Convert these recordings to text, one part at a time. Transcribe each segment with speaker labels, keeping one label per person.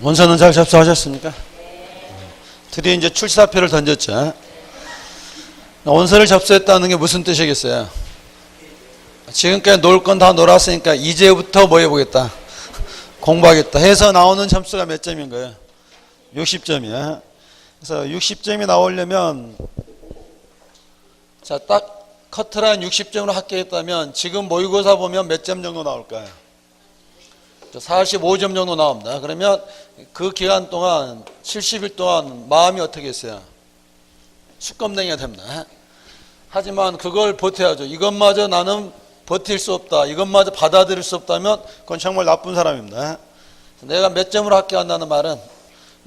Speaker 1: 원서는 잘 접수하셨습니까? 드디어 이제 출사표를 던졌죠. 원서를 접수했다는 게 무슨 뜻이겠어요? 지금까지 놀 건 다 놀았으니까 이제부터 뭐 해보겠다? 공부하겠다 해서 나오는 점수가 몇 점인 거예요? 60점이야. 그래서 60점이 나오려면 자, 딱 커트라인 60점으로 합격했다면 지금 모의고사 보면 몇 점 정도 나올까요? 45점 정도 나옵니다. 그러면 그 기간 동안 70일 동안 마음이 어떻게 했어요? 수검냉이가 됩니다. 하지만 그걸 버텨야죠. 이것마저 나는 버틸 수 없다. 이것마저 받아들일 수 없다면 그건 정말 나쁜 사람입니다. 내가 몇 점으로 합격한다는 말은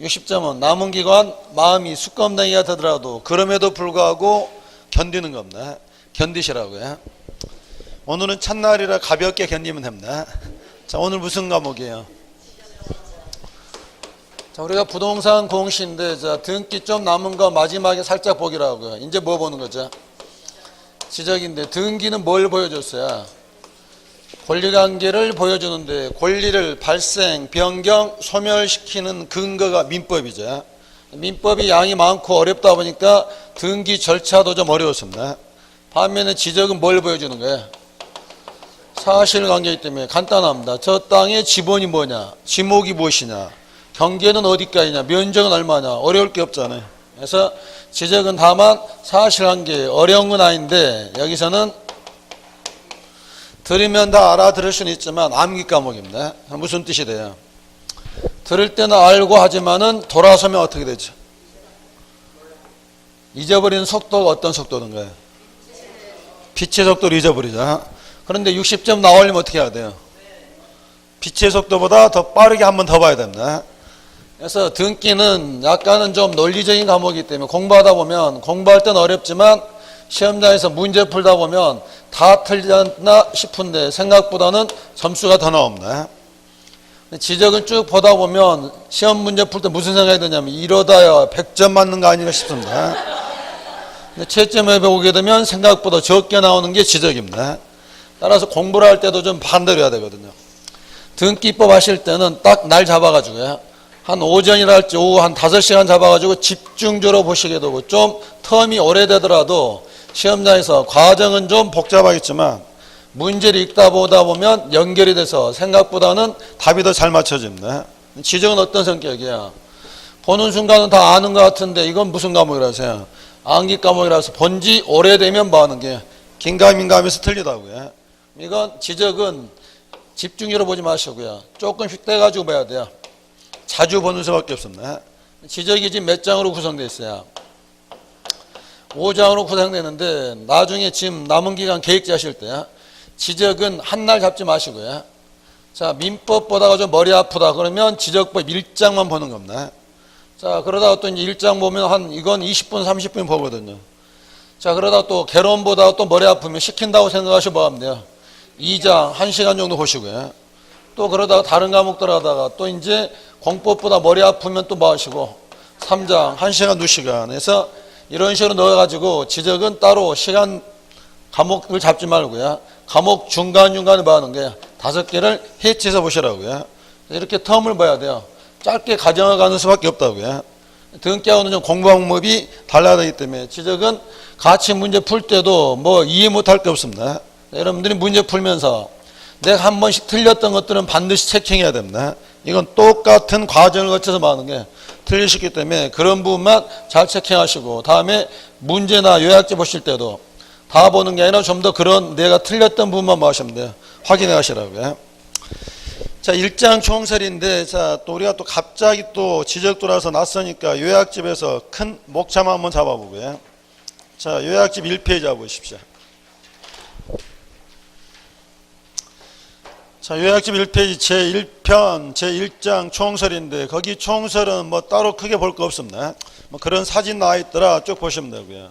Speaker 1: 60점은 남은 기간 마음이 수검냉이가 되더라도 그럼에도 불구하고 견디는 겁니다. 견디시라고요. 오늘은 첫날이라 가볍게 견디면 됩니다. 자, 오늘 무슨 과목이에요? 자, 우리가 부동산 공시인데, 자, 등기 좀 남은 거 마지막에 살짝 보기라고요. 이제 뭐 보는 거죠? 지적인데, 등기는 뭘 보여줬어요? 권리관계를 보여주는데, 권리를 발생, 변경, 소멸시키는 근거가 민법이죠. 민법이 양이 많고 어렵다 보니까 등기 절차도 좀 어려웠습니다. 반면에 지적은 뭘 보여주는 거예요? 사실관계이기 때문에 간단합니다. 저 땅의 지번이 뭐냐, 지목이 무엇이냐, 경계는 어디까지냐, 면적은 얼마냐, 어려울 게 없잖아요. 그래서 지적은 다만 사실관계, 어려운 건 아닌데 여기서는 들으면 다 알아들을 수는 있지만 암기 과목입니다. 무슨 뜻이 돼요? 들을 때는 알고 하지만은 돌아서면 어떻게 되죠? 잊어버리는 속도가 어떤 속도인가요? 빛의 속도를 잊어버리죠. 그런데 60점 나오려면 어떻게 해야 돼요? 빛의 속도보다 더 빠르게 한 번 더 봐야 됩니다. 그래서 등기는 약간은 좀 논리적인 과목이기 때문에 공부하다 보면 공부할 때는 어렵지만 시험장에서 문제 풀다 보면 다 틀렸나 싶은데 생각보다는 점수가 더 나옵니다. 지적은 쭉 보다 보면 시험 문제 풀 때 무슨 생각이 드냐면 이러다야 100점 맞는 거 아닌가 싶습니다. 근데 채점에 보게 되면 생각보다 적게 나오는 게 지적입니다. 따라서 공부를 할 때도 좀 반대로 해야 되거든요. 등기법 하실 때는 딱 날 잡아가지고요. 한 오전이라 할지 오후 한 5시간 잡아가지고 집중적으로 보시게 되고 좀 텀이 오래되더라도 시험장에서 과정은 좀 복잡하겠지만 문제를 읽다 보다 보면 연결이 돼서 생각보다는 답이 더 잘 맞춰집니다. 지적은 어떤 성격이야? 보는 순간은 다 아는 것 같은데 이건 무슨 과목이라서요? 암기 과목이라서 본지 오래되면 뭐 하는 게 긴가민가하면서 틀리다고요. 이건 지적은 집중적으로 보지 마시고요. 조금씩 떼가지고 봐야 돼요. 자주 보는 수밖에 없습니다. 지적이 지금 몇 장으로 구성되어 있어요? 5장으로 구성되는데 나중에 지금 남은 기간 계획 짜실 때 지적은 한 날 잡지 마시고요. 자, 민법 보다가 좀 머리 아프다 그러면 지적법 1장만 보는 겁니다. 자, 그러다가 또 이제 1장 보면 이건 20분, 30분 보거든요. 자, 그러다 또 개론 보다가 또 머리 아프면 시킨다고 생각하시고 뭐 하면 돼요? 2장 1시간 정도 보시고요. 또 그러다가 다른 과목 들어가다가 또 이제 공법보다 머리 아프면 또 뭐 하시고 3장 1시간 2시간 해서 이런 식으로 넣어가지고 지적은 따로 시간 과목을 잡지 말고요. 과목 중간중간에 뭐 하는 거예요? 5개를 해치해서 보시라고요. 이렇게 텀을 봐야 돼요. 짧게 가정을 가는 수밖에 없다고요. 등기하고는 좀 공부 방법이 달라야 되기 때문에 지적은 같이 문제 풀 때도 뭐 이해 못할 게 없습니다. 여러분들이 문제 풀면서 내가 한 번씩 틀렸던 것들은 반드시 체킹해야 됩니다. 이건 똑같은 과정을 거쳐서 많은 게 틀리셨기 때문에 그런 부분만 잘 체킹하시고 다음에 문제나 요약지 보실 때도 다 보는 게 아니라 좀 더 그런 내가 틀렸던 부분만 뭐 하시면 돼요. 확인해 가시라고요. 자, 1장 총설인데 자, 또 우리가 또 갑자기 또 지적 돌아서 낯서니까 요약집에서 큰 목차만 한번 잡아보고요. 자, 요약집 1페이지 잡아보십시오. 자, 요약집 1페이지 제1편 제1장 총설인데 거기 총설은 뭐 따로 크게 볼 거 없습니다. 뭐 그런 사진 나와 있더라 쭉 보시면 되고요.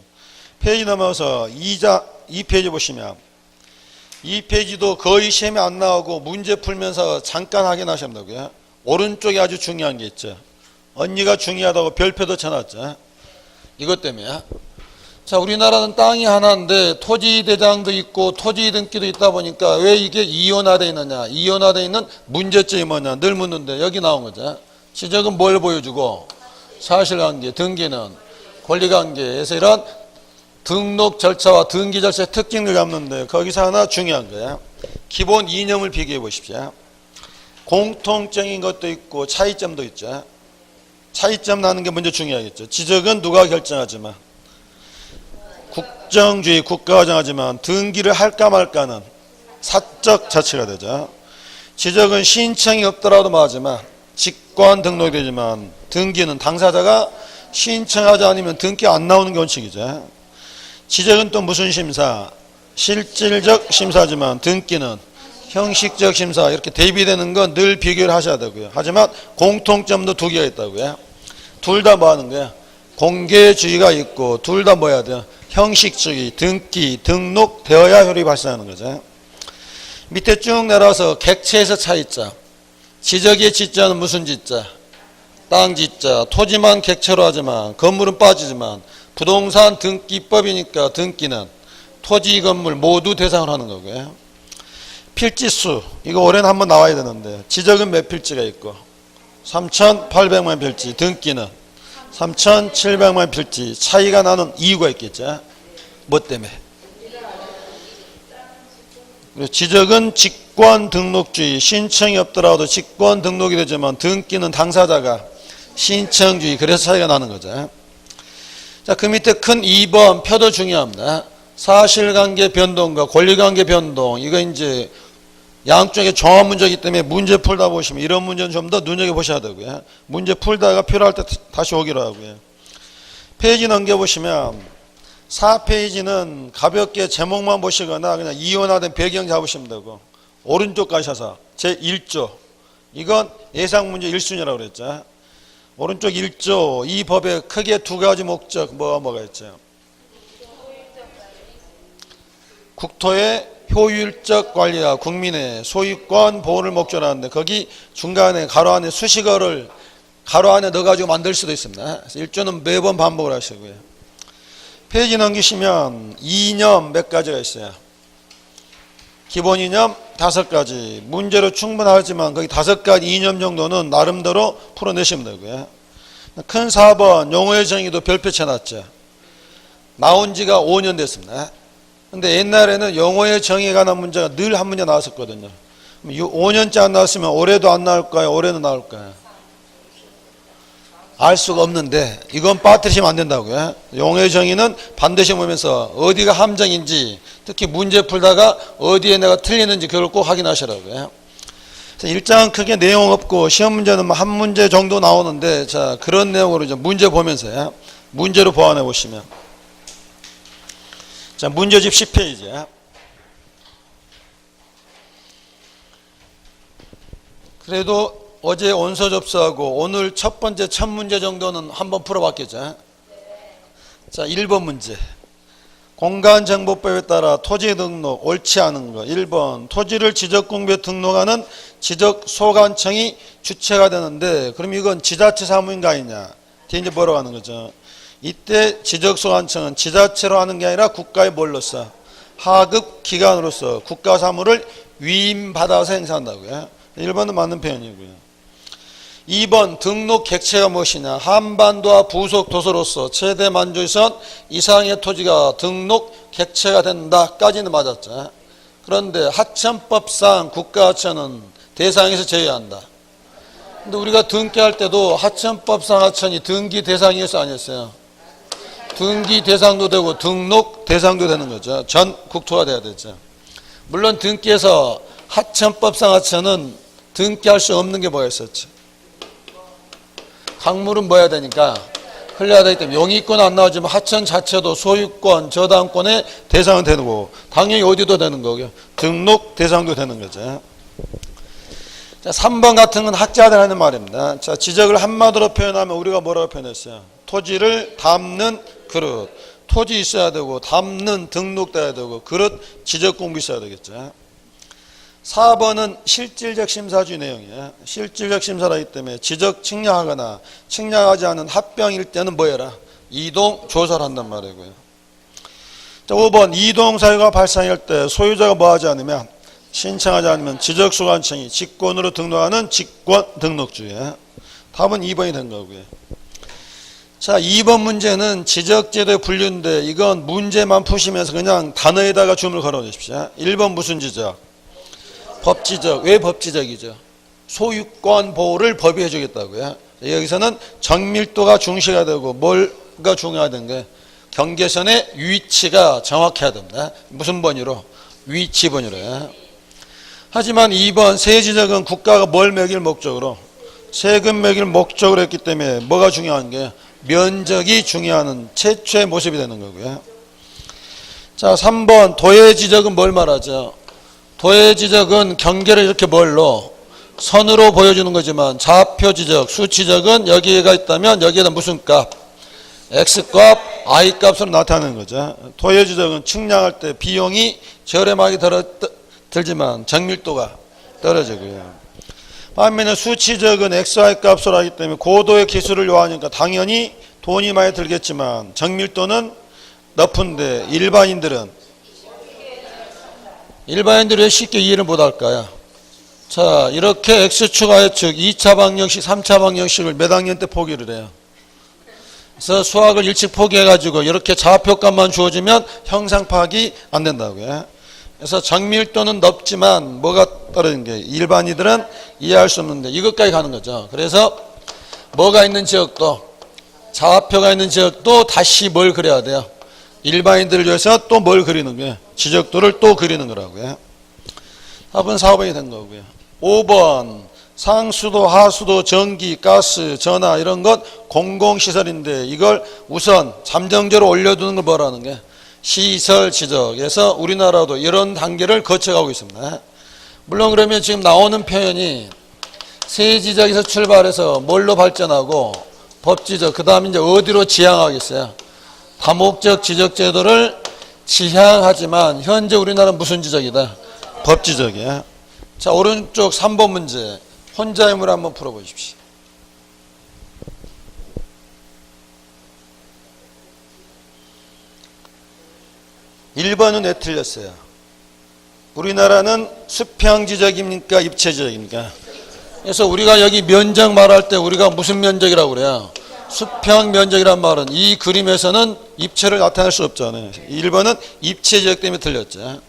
Speaker 1: 페이지 넘어서 2페이지 보시면 2페이지도 거의 시험에 안 나오고 문제 풀면서 잠깐 확인하시면 되고요. 오른쪽에 아주 중요한 게 있죠. 언니가 중요하다고 별표도 쳐놨죠. 이것 때문에. 자, 우리나라는 땅이 하나인데 토지대장도 있고 토지등기도 있다 보니까 왜 이게 이원화되어 있느냐. 이원화되어 있는 문제점이 뭐냐 늘 묻는데 여기 나온 거죠. 지적은 뭘 보여주고? 사실관계, 등기는 권리관계에서 이런 등록 절차와 등기 절차의 특징을 잡는데 거기서 하나 중요한 거야. 기본 이념을 비교해 보십시오. 공통적인 것도 있고 차이점도 있죠. 차이점 나는 게 먼저 중요하겠죠. 지적은 누가 결정하지만 국정주의 국가가 정하지만 등기를 할까 말까는 사적 자체가 되죠. 지적은 신청이 없더라도 말하지만 직권 등록이 되지만 등기는 당사자가 신청하지 않으면 등기 안 나오는 게 원칙이죠. 지적은 또 무슨 심사? 실질적 심사지만 등기는 형식적 심사. 이렇게 대비되는 건 늘 비교를 하셔야 되고요. 하지만 공통점도 두 개가 있다고요. 둘 다 뭐 하는 거야? 공개주의가 있고 둘 다 뭐 해야 돼요? 형식주의, 등기, 등록되어야 효력이 발생하는 거죠. 밑에 쭉 내려와서 객체에서 차이자. 지적의 지자는 무슨 지자? 땅 지자. 토지만 객체로 하지만 건물은 빠지지만 부동산 등기법이니까 등기는 토지 건물 모두 대상으로 하는 거고요. 필지수. 이거 올해는 한번 나와야 되는데 지적은 몇 필지가 있고 3,800만 필지. 등기는 3,700만 필지. 차이가 나는 이유가 있겠죠. 뭐 때문에? 지적은 직권 등록주의. 신청이 없더라도 직권 등록이 되지만 등기는 당사자가 신청주의. 그래서 차이가 나는 거죠. 자, 그 밑에 큰 2번 표도 중요합니다. 사실관계 변동과 권리관계 변동. 이거 이제 양쪽에 종합 문제이기 때문에 문제 풀다 보시면 이런 문제는 좀 더 눈여겨보셔야 되고요. 문제 풀다가 필요할 때 다시 오기로 하고요. 페이지 넘겨보시면 4페이지는 가볍게 제목만 보시거나 그냥 이원화된 배경 잡으시면 되고 오른쪽 가셔서 제1조. 이건 예상문제 1순위라고 그랬죠. 오른쪽 1조. 이 법에 크게 두 가지 목적 뭐가 있죠? 국토의 효율적 관리와 국민의 소유권 보호를 목적으로 하는데 거기 중간에 가로 안에 수식어를 가로 안에 넣어가지고 만들 수도 있습니다. 그래서 1조는 매번 반복을 하시고요. 페이지 넘기시면 이념 몇 가지가 있어요. 기본 이념 5가지. 문제로 충분하지만 거기 5가지 이념 정도는 나름대로 풀어내시면 되고요. 큰 4번 용어의 정의도 별표 쳐놨죠. 나온 지가 5년 됐습니다. 근데 옛날에는 용어의 정의에 관한 문제가 늘 한 문제 나왔었거든요. 5년째 안 나왔으면 올해도 안 나올까요? 올해는 나올까요? 알 수가 없는데 이건 빠뜨리시면 안 된다고요. 용어의 정의는 반드시 보면서 어디가 함정인지 특히 문제 풀다가 어디에 내가 틀리는지 그걸 꼭 확인하시라고요. 1장은 크게 내용 없고 시험 문제는 한 문제 정도 나오는데 자 그런 내용으로 이제 문제 보면서요. 문제로 보완해 보시면 자, 문제집 10페이지. 그래도 어제 원서 접수하고 오늘 첫 번째 첫 문제 정도는 한번 풀어봤겠죠. 자, 1번 문제. 공간정보법에 따라 토지 등록 옳지 않은 거. 1번 토지를 지적공부에 등록하는 지적소관청이 주체가 되는데 그럼 이건 지자체 사무인가 아니냐. 뒤에 이제 뭐라고 하는 거죠. 이때 지적소관청은 지자체로 하는 게 아니라 국가의 뭘로서 하급 기관으로서 국가 사무를 위임받아서 행사한다고요. 1번은 맞는 표현이고요. 2번 등록 객체가 무엇이냐. 한반도와 부속 도서로서 최대 만주선 이상의 토지가 등록 객체가 된다까지는 맞았죠. 그런데 하천법상 국가하천은 대상에서 제외한다. 근데 우리가 등기할 때도 하천법상 하천이 등기 대상이었어 아니었어요? 등기 대상도 되고 등록 대상도 되는 거죠. 전 국토가 돼야 되죠. 물론 등기에서 하천법상 하천은 등기할 수 없는 게 뭐가 있었지? 강물은 뭐 해야 되니까 흘려야 되기 때문에 용익권 안 나오지만 하천 자체도 소유권, 저당권의 대상은 되는 거고 당연히 어디도 되는 거고요. 등록 대상도 되는 거죠. 자, 3번 같은 건 학자들 하는 말입니다. 자, 지적을 한마디로 표현하면 우리가 뭐라고 표현했어요? 토지를 담는 그릇. 토지 있어야 되고 담는 등록돼야 되고 그릇 지적 공부 있어야 되겠죠. 4번은 실질적 심사주의 내용이에요. 실질적 심사라기 때문에 지적 측량하거나 측량하지 않은 합병일 때는 뭐 해라? 이동 조사를 한단 말이고요. 자, 5번 이동 사유가 발생할 때 소유자가 뭐 하지 않으면 신청하지 않으면 지적소관청이 직권으로 등록하는 직권 등록주의. 답은 2번이 된 거고요. 자, 2번 문제는 지적제도의 분류인데 이건 문제만 푸시면서 그냥 단어에다가 주문을 걸어주십시오. 1번 무슨 지적? 법지적. 왜 법지적이죠? 소유권 보호를 법이 해주겠다고요. 여기서는 정밀도가 중시가 되고 뭘가 중요하던 게 경계선의 위치가 정확해야 됩니다. 무슨 번유로? 위치 번유로. 하지만 2번 세지적은 국가가 뭘 매길 목적으로? 세금 매길 목적으로 했기 때문에 뭐가 중요한 게 면적이 중요한 최초의 모습이 되는 거고요. 자, 3번 도해지적은 뭘 말하죠? 도해지적은 경계를 이렇게 뭘로? 선으로 보여주는 거지만 좌표지적, 수치적은 여기가 있다면 여기에다 무슨 값? X값, I값으로 나타나는 거죠. 도해지적은 측량할 때 비용이 저렴하게 들지만 정밀도가 떨어지고요. 반면에 수치적은 XY 값으로 하기 때문에 고도의 기술을 요하니까 당연히 돈이 많이 들겠지만 정밀도는 높은데 일반인들은 왜 쉽게 이해를 못할까요? 자, 이렇게 X축, Y축 2차 방정식, 3차 방정식을 몇 학년 때 포기를 해요. 그래서 수학을 일찍 포기해가지고 이렇게 좌표값만 주어지면 형상 파악이 안 된다고요. 그래서 정밀도는 높지만 뭐가 떨어진 게 일반인들은 이해할 수 없는데 이것까지 가는 거죠. 그래서 뭐가 있는 지역도 좌표가 있는 지역도 다시 뭘 그려야 돼요. 일반인들을 위해서 또 뭘 그리는 거예요. 지적도를 또 그리는 거라고요. 답은 4번이 된 거고요. 5번 상수도, 하수도, 전기, 가스, 전화 이런 것 공공시설인데 이걸 우선 잠정적으로 올려두는 걸 뭐라는 게 시설 지적에서 우리나라도 이런 단계를 거쳐가고 있습니다. 물론 그러면 지금 나오는 표현이 세지적에서 출발해서 뭘로 발전하고 법지적, 그 다음에 이제 어디로 지향하겠어요? 다목적 지적 제도를 지향하지만 현재 우리나라는 무슨 지적이다? 법지적이야. 자, 오른쪽 3번 문제 혼자의 물 한번 풀어보십시오. 1번은 왜 틀렸어요? 우리나라는 수평지적입니까? 입체지적입니까? 그래서 우리가 여기 면적 말할 때 우리가 무슨 면적이라고 그래요? 수평 면적이란 말은 이 그림에서는 입체를 나타낼 수 없잖아요. 1번은 입체지적 때문에 틀렸죠.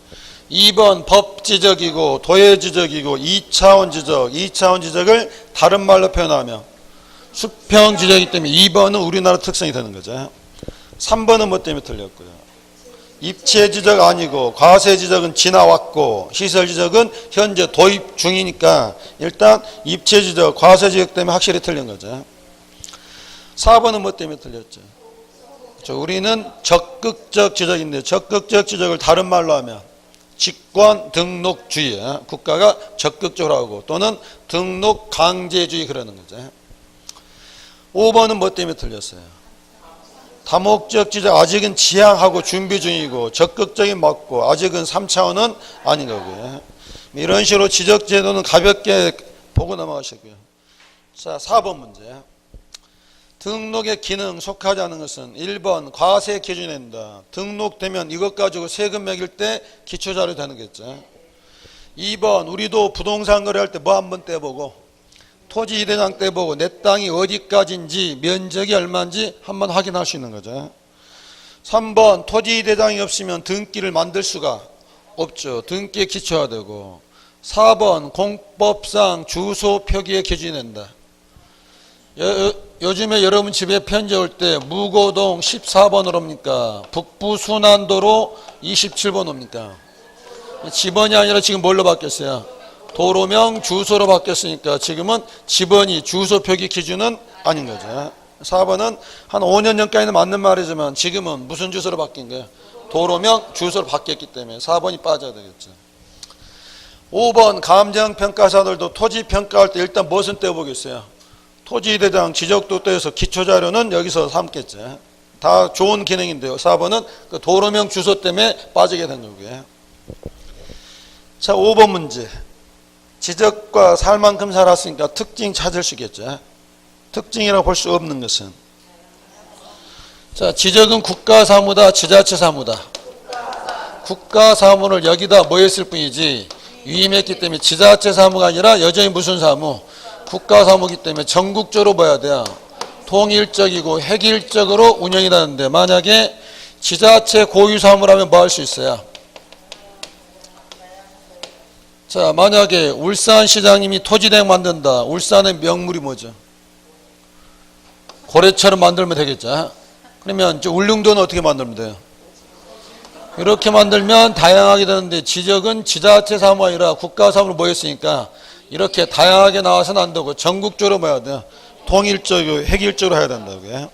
Speaker 1: 2번 법지적이고 도해지적이고 2차원 지적, 2차원 지적을 다른 말로 표현하면 수평지적이기 때문에 2번은 우리나라 특성이 되는 거죠. 3번은 뭐 때문에 틀렸고요? 입체지적 아니고 과세지적은 지나왔고 시설지적은 현재 도입 중이니까 일단 입체지적, 과세지적 때문에 확실히 틀린 거죠. 4번은 뭐 때문에 틀렸죠? 우리는 적극적 지적인데 적극적 지적을 다른 말로 하면 직권 등록주의, 국가가 적극적으로 하고 또는 등록 강제주의 그러는 거죠. 5번은 뭐 때문에 틀렸어요? 다목적 지적 아직은 지향하고 준비 중이고 적극적인 맞고 아직은 3차원은 아닌 거고요. 이런 식으로 지적 제도는 가볍게 보고 넘어가시고요. 자, 4번 문제. 등록의 기능 속하지 않은 것은 1번 과세 기준이 된다. 등록되면 이것 가지고 세금 매길 때 기초자료 되는 거겠죠. 2번 우리도 부동산 거래할 때 뭐 한번 떼보고 토지 이대장 떼보고 내 땅이 어디까지인지 면적이 얼마인지 한번 확인할 수 있는 거죠. 3번 토지 이대장이 없으면 등기를 만들 수가 없죠. 등기에 기초해야 되고 4번 공법상 주소 표기의 기준이 된다. 요즘에 여러분 집에 편지 올 때 무고동 14번으로 옵니까? 북부 순환도로 27번 옵니까? 집원이 아니라 지금 뭘로 바뀌었어요? 도로명 주소로 바뀌었으니까 지금은 집원이 주소 표기 기준은 아닌 거죠. 4번은 한 5년 전까지는 맞는 말이지만 지금은 무슨 주소로 바뀐 거예요? 도로명 주소로 바뀌었기 때문에 4번이 빠져야 되겠죠. 5번 감정평가사들도 토지 평가할 때 일단 무엇은 떼어보겠어요? 토지대장 지적도 떼어서 기초자료는 여기서 삼겠죠. 다 좋은 기능인데요. 4번은 그 도로명 주소 때문에 빠지게 된 거고요. 자, 5번 문제. 지적과 살 만큼 살았으니까 특징 찾을 수 있겠죠. 특징이라고 볼 수 없는 것은 자, 지적은 국가 사무다, 지자체 사무다. 국가 사무를 여기다 뭐 했을 뿐이지 위임했기 때문에 지자체 사무가 아니라 여전히 무슨 사무? 국가사무기 때문에 전국적으로 봐야 돼요. 통일적이고 획일적으로 운영이 되는데 만약에 지자체 고유사무를 하면 뭐 할 수 있어요? 자, 만약에 울산시장님이 토지대행 만든다. 울산의 명물이 뭐죠? 고래처럼 만들면 되겠죠. 그러면 울릉도는 어떻게 만들면 돼요? 이렇게 만들면 다양하게 되는데 지적은 지자체 사무가 아니라 국가사무로 모였으니까 이렇게 다양하게 나와서는 안 되고 전국적으로 모여야 돼요. 통일적이고 획일적으로 해야 된다고요.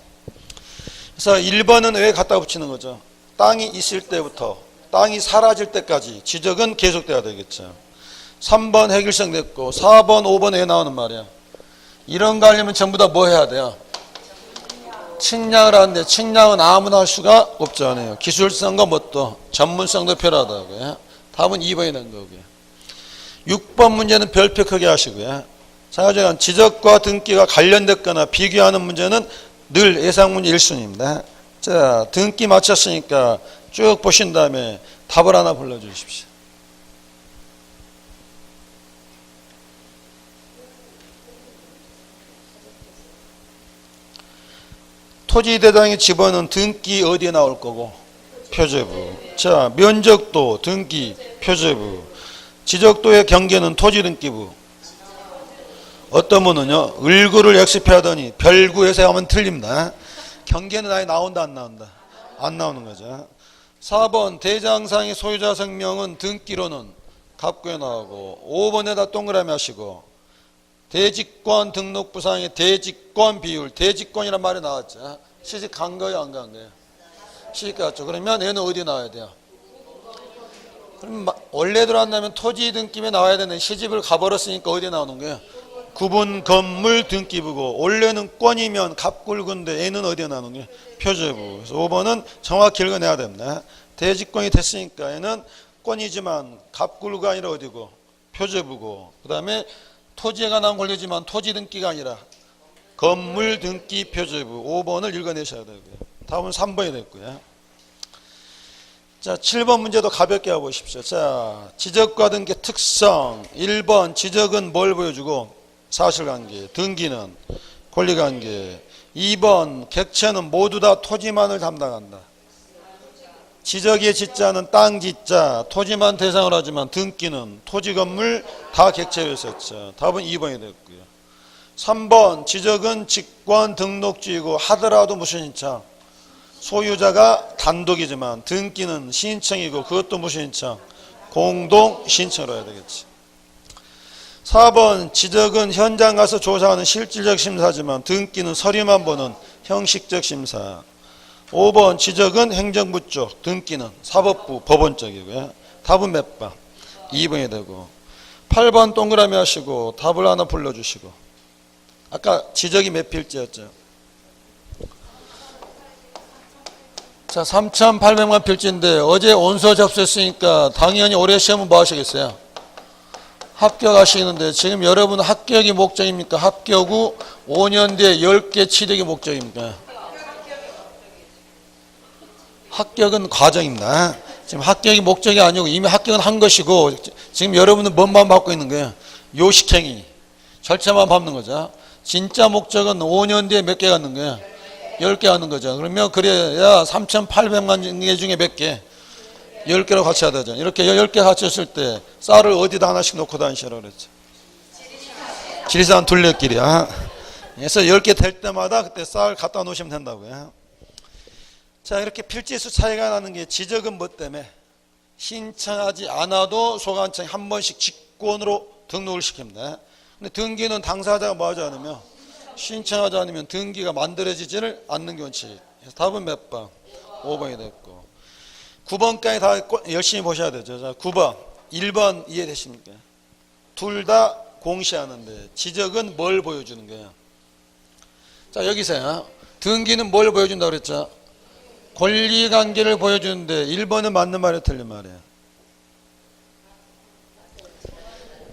Speaker 1: 그래서 1번은 왜 갖다 붙이는 거죠? 땅이 있을 때부터 땅이 사라질 때까지 지적은 계속돼야 되겠죠. 3번 획일성 됐고 4번 5번 왜 나오는 말이야? 이런 거 하려면 전부 다 뭐 해야 돼요? 측량을 하는데 측량은 아무나 할 수가 없잖아요. 기술성과 뭣도 전문성도 필요하다고요. 답은 2번이 된 거고요. 6번 문제는 별표 크게 하시고요. 자가지간 지적과 등기가 관련됐거나 비교하는 문제는 늘 예상 문제 1순위입니다. 자, 등기 맞췄으니까 쭉 보신 다음에 답을 하나 불러주십시오. 토지대장의 집어는 등기 어디에 나올 거고? 표제부. 자, 면적도 등기 표제부. 지적도의 경계는 토지등기부. 어떤 분은요, 을구를 X표하더니 별구에서 하면 틀립니다. 경계는 아예 나온다 안 나온다? 안 나오는 거죠. 4번 대장상의 소유자 성명은 등기로는 갑구에 나오고 5번에다 동그라미 하시고 대직권 등록부상의 대직권 비율, 대직권이란 말이 나왔죠. 시집 간 거예요, 안 간 거예요? 시집 갔죠. 그러면 얘는 어디 나와야 돼요? 그럼 원래대로 한다면 토지 등기부에 나와야 되는데 시집을 가버렸으니까 어디에 나오는 거예요? 구분 건물 등기부고 원래는 권이면 갑굴근데 얘는 어디에 나오는 거예요? 표제부. 그래서 5번은 정확히 읽어내야 됩니다. 대직권이 됐으니까 얘는 권이지만 갑굴가 아니라 어디고? 표제부고. 그 다음에 토지에 관한 권리지만 토지 등기가 아니라 건물 등기 표제부. 5번을 읽어내셔야 되고요. 다음은 3번이 됐고요. 자, 7번 문제도 가볍게 해보십시오. 자, 지적과 등기 특성. 1번 지적은 뭘 보여주고? 사실관계. 등기는 권리관계. 2번 객체는 모두 다 토지만을 담당한다. 지적의 지자는 땅 지자, 토지만 대상으로 하지만 등기는 토지 건물 다 객체로 했었죠. 답은 2번이 됐고요. 3번 지적은 직권 등록주의고 하더라도 무슨 신청? 소유자가 단독이지만 등기는 신청이고 그것도 무슨 신청? 공동 신청으로 해야 되겠지. 4번 지적은 현장 가서 조사하는 실질적 심사지만 등기는 서류만 보는 형식적 심사. 5번 지적은 행정부 쪽, 등기는 사법부, 법원 쪽이고요. 답은 몇 번? 2번이 되고 8번 동그라미 하시고 답을 하나 불러주시고 아까 지적이 몇 필지였죠? 자, 3,800만 필지인데 어제 원서 접수했으니까 당연히 올해 시험은 뭐 하시겠어요? 합격하시는데 지금 여러분 합격이 목적입니까? 합격 후 5년 뒤에 10개 취득이 목적입니까? 합격은 과정입니다. 지금 합격이 목적이 아니고 이미 합격은 한 것이고 지금 여러분은 뭔만 받고 있는 거예요? 요식행위. 절차만 밟는 거죠. 진짜 목적은 5년 뒤에 몇 개 갖는 거예요? 10개 갖는 거죠. 그러면 그래야 3,800만 개 중에 몇 개? 10개로 같이 해야 되죠. 이렇게 10개 같이 했을 때 쌀을 어디다 하나씩 놓고 다니시라고 그랬죠. 지리산 둘레길이야. 그래서 10개 될 때마다 그때 쌀 갖다 놓으시면 된다고요. 자, 이렇게 필지수 차이가 나는 게 지적은 뭐 때문에? 신청하지 않아도 소관청이 한 번씩 직권으로 등록을 시킵니다. 근데 등기는 당사자가 뭐 하지 않으면 신청하지 않으면 등기가 만들어지지를 않는 원칙. 그래서 답은 몇 번? 5번이 됐고 9번까지 다 열심히 보셔야 되죠. 자, 9번 1번 이해되십니까? 둘 다 공시하는데 지적은 뭘 보여주는 거예요? 자, 여기서요. 등기는 뭘 보여준다고 그랬죠? 권리관계를 보여주는데 1번은 맞는 말이에요, 틀린 말이에요?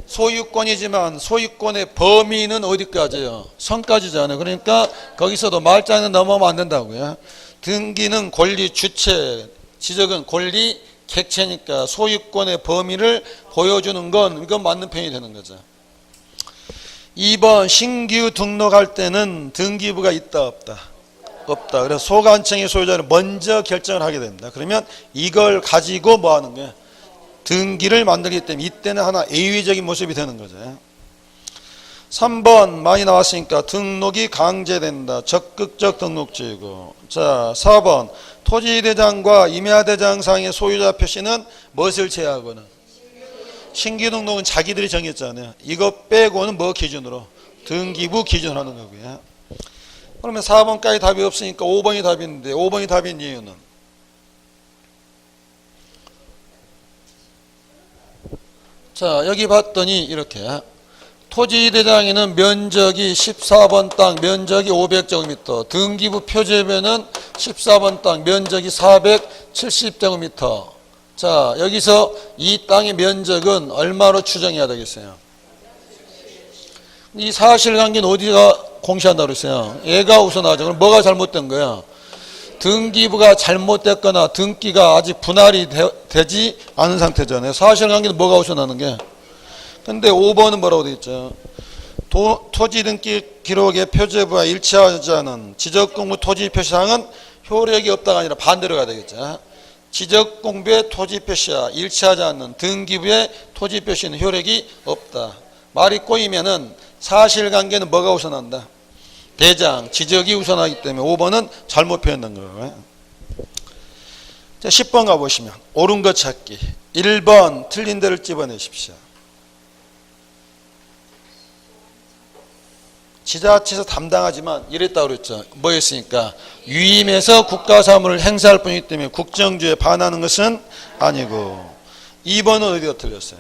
Speaker 1: 소유권이지만 소유권의 범위는 어디까지예요? 선까지잖아요. 그러니까 거기서도 말장난 넘어가면 안 된다고요. 등기는 권리 주체, 지적은 권리 객체니까 소유권의 범위를 보여주는 건 이건 맞는 편이 되는 거죠. 2번 신규 등록할 때는 등기부가 있다 없다? 없다. 그래서 소관청의 소유자는 먼저 결정을 하게 됩니다. 그러면 이걸 가지고 뭐 하는 거야? 등기를 만들기 때문에 이때는 하나 예외적인 모습이 되는 거죠. 3번 많이 나왔으니까 등록이 강제된다. 적극적 등록주의고. 자, 4번 토지대장과 임야대장상의 소유자 표시는 무엇을 제외하고는? 신규 등록은 자기들이 정했잖아요. 이거 빼고는 뭐 기준으로? 등기부 기준으로 하는 거고요. 그러면 4번까지 답이 없으니까 5번이 답인데 5번이 답인 이유는? 자, 여기 봤더니 이렇게 토지대장에는 면적이 14번 땅 면적이 500제곱미터, 등기부 표제면은 14번 땅 면적이 470제곱미터. 자, 여기서 이 땅의 면적은 얼마로 추정해야 되겠어요? 이 사실관계는 어디가 공시한다고 그랬어요? 얘가 우선하죠. 그럼 뭐가 잘못된 거야? 등기부가 잘못됐거나 등기가 아직 분할이 되지 않은 상태잖아요. 사실관계는 뭐가 우선하는 게? 근데 5번은 뭐라고 되어 있죠? 토지 등기 기록의 표제부와 일치하지 않은 지적공부 토지 표시사항은 효력이 없다가 아니라 반대로 가야 되겠죠. 지적공부의 토지 표시와 일치하지 않는 등기부의 토지 표시는 효력이 없다. 말이 꼬이면은 사실관계는 뭐가 우선한다? 대장, 지적이 우선하기 때문에 5번은 잘못 표현된 거예요. 자, 10번 가보시면 옳은 것 찾기. 1번 틀린 데를 집어내십시오. 지자체에서 담당하지만 이랬다고 그랬죠. 뭐였으니까? 위임해서 국가사무를 행사할 뿐이기 때문에 국정주의에 반하는 것은 아니고. 2번은 어디가 틀렸어요?